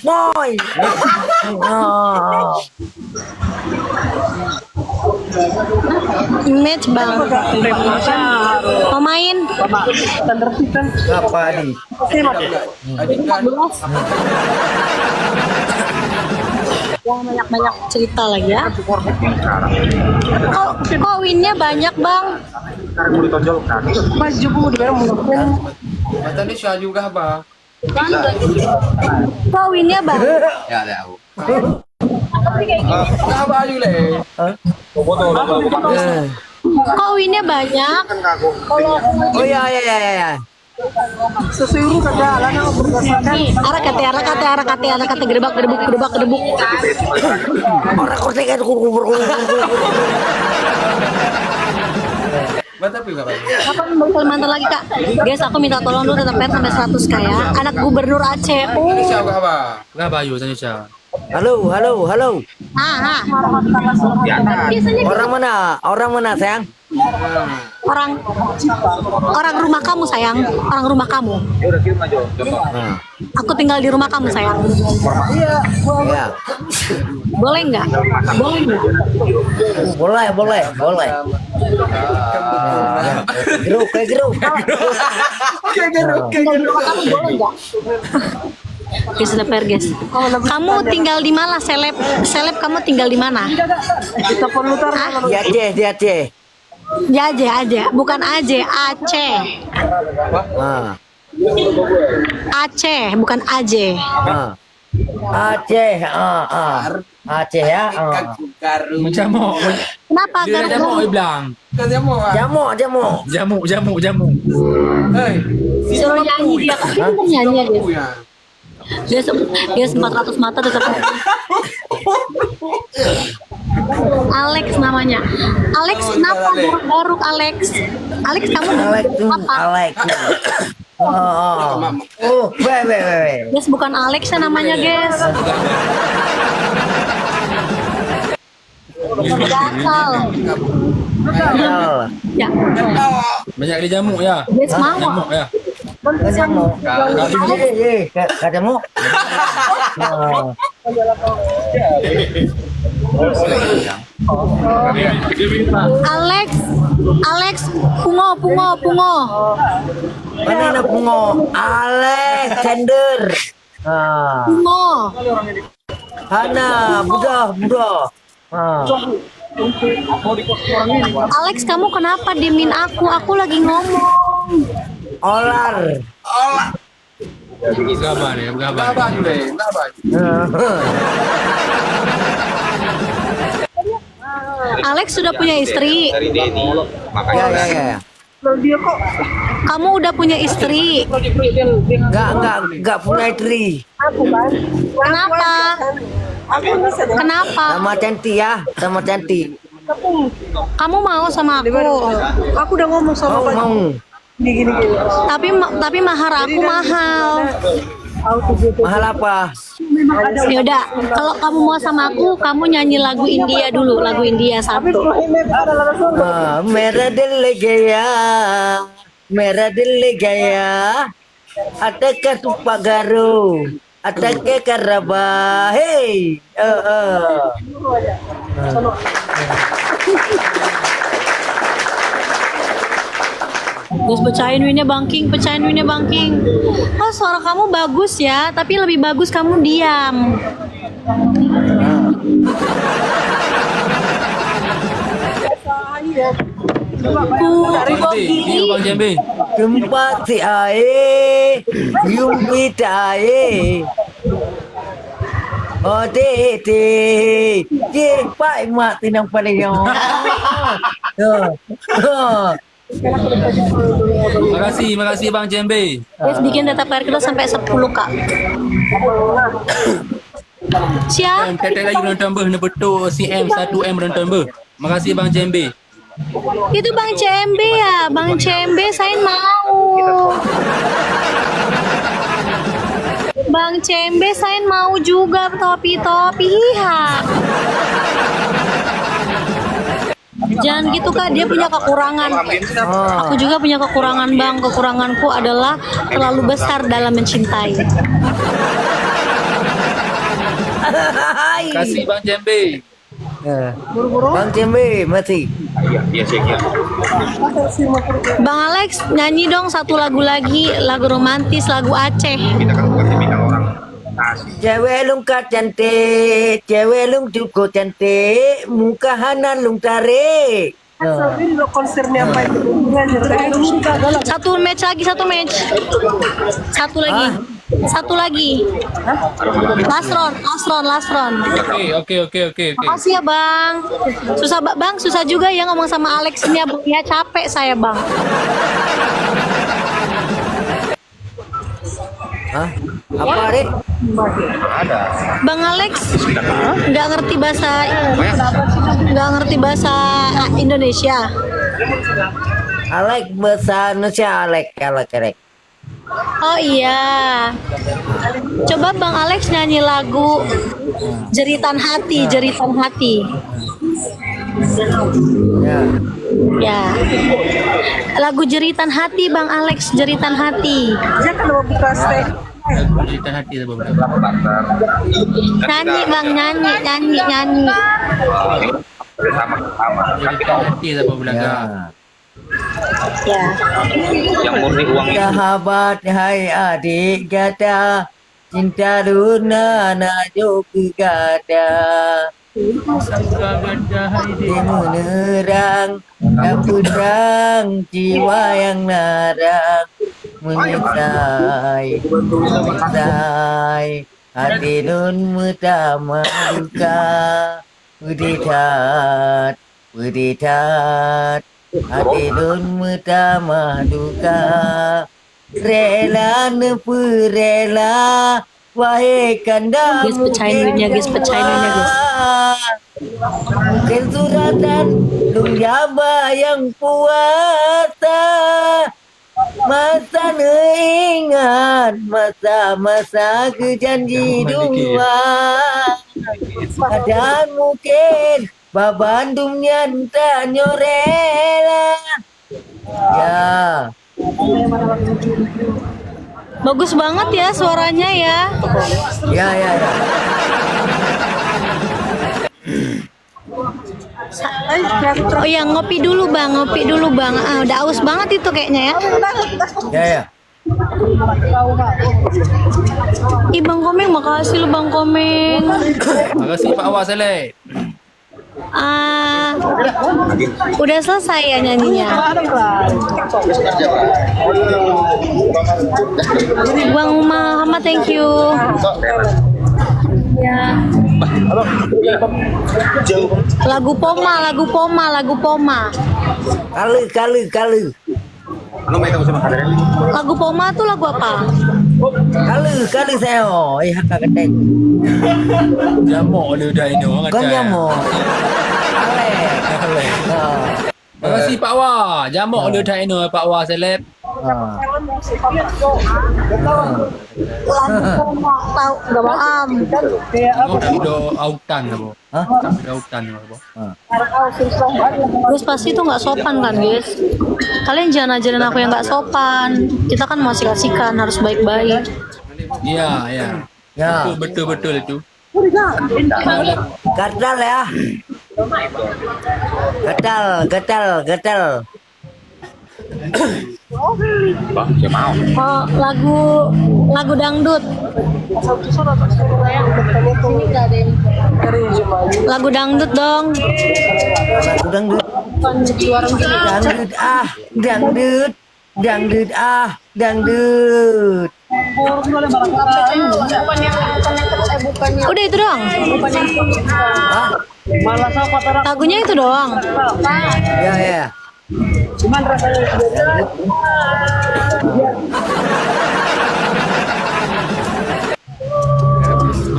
Boy. Match bang. Mau main? Apa nih? Banyak cerita lagi ya. Kok winnya banyak bang? Mata ni Syah juga apa? Kok winnya banyak? Ya tahu. Apa juga le? Kok winnya banyak? Oh ya. Arah kate gerbak gedebuk. Orang kotekan Mata apa apa? Kapan mau Kalimantan lagi kak? Guys aku minta tolong dulu tetap sampai 100 kak ya. Anak gubernur Aceh. Ini Syah apa? Nggak Bayu tanya Syah. Halo. Ah. Orang mana sayang? Orang rumah kamu sayang. Orang rumah kamu. Aku tinggal di rumah kamu sayang. Ya. Boleh nggak? Boleh. Geruk. Tinggal di rumah kamu boleh nggak? Guys, leper guys. Kamu tinggal di mana? Seleb kamu tinggal di mana? Di Aceh. Di Aceh, bukan Aceh. Aceh, bukan Aceh. Aceh ya. Menjamuk. Kenapa Dia garuk? jamuk bilang. Jamu. Hei, Suruh nyanyi dia. Dia nyanyi dia. Dia 400 mata tetap. Alex namanya. Alex kenapa garuk Alex? Alex kamu apa? Alex. Weh. Guys bukan Alex ya namanya guys. Gatal. Ya. Banyak di jamuk ya. Guys mau. Jamuk ya. Ketemu. Alex, pungo. Mana pungo? Alexander. Pungo. Hana, budak. Alex, kamu kenapa diemin aku? Aku lagi ngomong. Olar. Gabar ya, gabar. apa juga le? Apa? Alex sudah punya istri. Ya. Kamu udah punya istri. Enggak punya istri. Kenapa? Sama cantik. Kamu mau sama aku? Aku udah ngomong sama Pak. Mau. Tapi mahar aku mahal. Mahal apa? Yaudah, kalau kamu mau sama aku, kamu nyanyi lagu India dulu, lagu India satu. Merah dil gaya. Atake supagaro. Atake karaba. Hey. Guys, pecahin winnya banking. Oh, suara kamu bagus ya, tapi lebih bagus kamu diam. Ini Bang Jembe. Tempat si ae. Yumpi tae. Oh tete. Pak mati nang paling yo. Makasih Bang Jembe. Guys, bikin data player kita sampai 10 kak. Siap? Kata lagi menambah betul CM 1M menambah. Makasih Bang Jembe. Itu Bang CMB ya, Bang CMB saya mau. Bang CMB saya mau juga topi hiha. Jangan gitu kak, dia punya kekurangan. Aku juga punya kekurangan bang. Kekuranganku adalah terlalu besar dalam mencintai. Bye. Kasih Bang Jembe. Bang Cembe mati. Bang Alex nyanyi dong satu lagu lagi, lagu romantis, lagu Aceh. Cewek lungkat cantik, cewek lung cukup cantik, muka Hanan lung tarik. Sabi lo konsernya apa itu? Satu match lagi, satu match. Satu lagi. Satu lagi. Last round. Oke. Makasih ya Bang. Susah Bang, susah juga ya ngomong sama Alex ini ya, capek saya Bang. Hah? Apa Rik? Bang Alex nggak ngerti bahasa Indonesia. Alek bahasa Indonesia Alek. Oh iya. Coba Bang Alex nyanyi lagu Jeritan Hati. Ya. Ya. Lagu Jeritan Hati Bang Alex, Jeritan Hati. Dia kalau buka stage Cerita hati apa bang? Nyanyi Bang, nyanyi. Cerita hati apa belaga? Ya. Ya. Sahabat hai adik gada, cinta luna na joki gada. Di menerang dan putrang jiwa yang narang menyesai hati nun mutama duka beditat hati nun mutama duka rela nepu rela wahai kanda Guys, pecahin duitnya guys. mungkin suratan lung jaba yang puasa masa ingat masa-masa kejanji dua dan mungkin babandum nyanta nyorela ya. Bagus banget ya suaranya ya. Ya. Oh ya, ngopi dulu bang. Ah, udah aus banget itu kayaknya ya. Ya. Ih Bang Komeng, makasih lu Bang Komeng. Makasih Pak Awas Saleh. Udah selesai ya nyanyinya. Bang Muhammad, thank you. Ya. Lagu Poma. Kalu. Lagu Poma tuh lagu apa? Kalu saya haka ketek. Jamok dia dah ini orang Kau nyamuk. Ale. Makasih Pak Wah. Jamok dia dah ini Pak Wah Saleh. Lagu Poma tahu enggak paham. Udah autan apa? Hah? Udah autan apa? Guys pasti itu nggak sopan kan guys. Kalian jangan ajarin aku yang nggak sopan. Kita kan mau asik-asikan, harus baik-baik. Iya. Ya. Betul itu. Gatal ya. Gatal. Oh, lagu dangdut. Lagu dangdut dong. Lagu dangdut. Dangdut. Udah itu doang. Hah? Lagunya itu doang. Ya.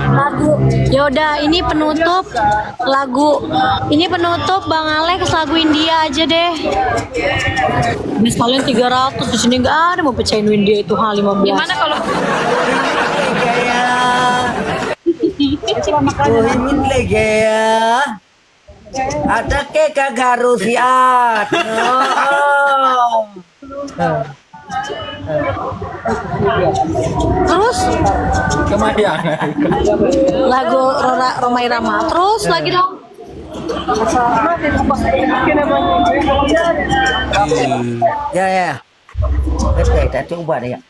Lagu yaudah ini penutup Bang Alex, lagu India aja deh. Ini kalian 300 di sini nggak ada mau pecahin India itu H15. Gimana kalau Tuhin lagi ya. Ada ke kagarusiat. Terus Kemayang. lagu Roma Irama. Terus lagi dong. Ya ya. Oke, kita coba deh ya.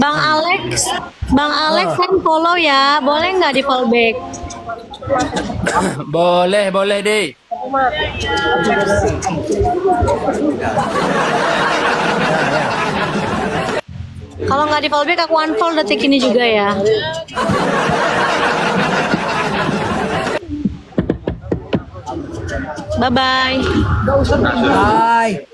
Bang Alex kan follow ya. Boleh nggak di follow back? Boleh deh. Kalau nggak di follow back aku unfollow detik ini juga ya. Bye bye. Bye.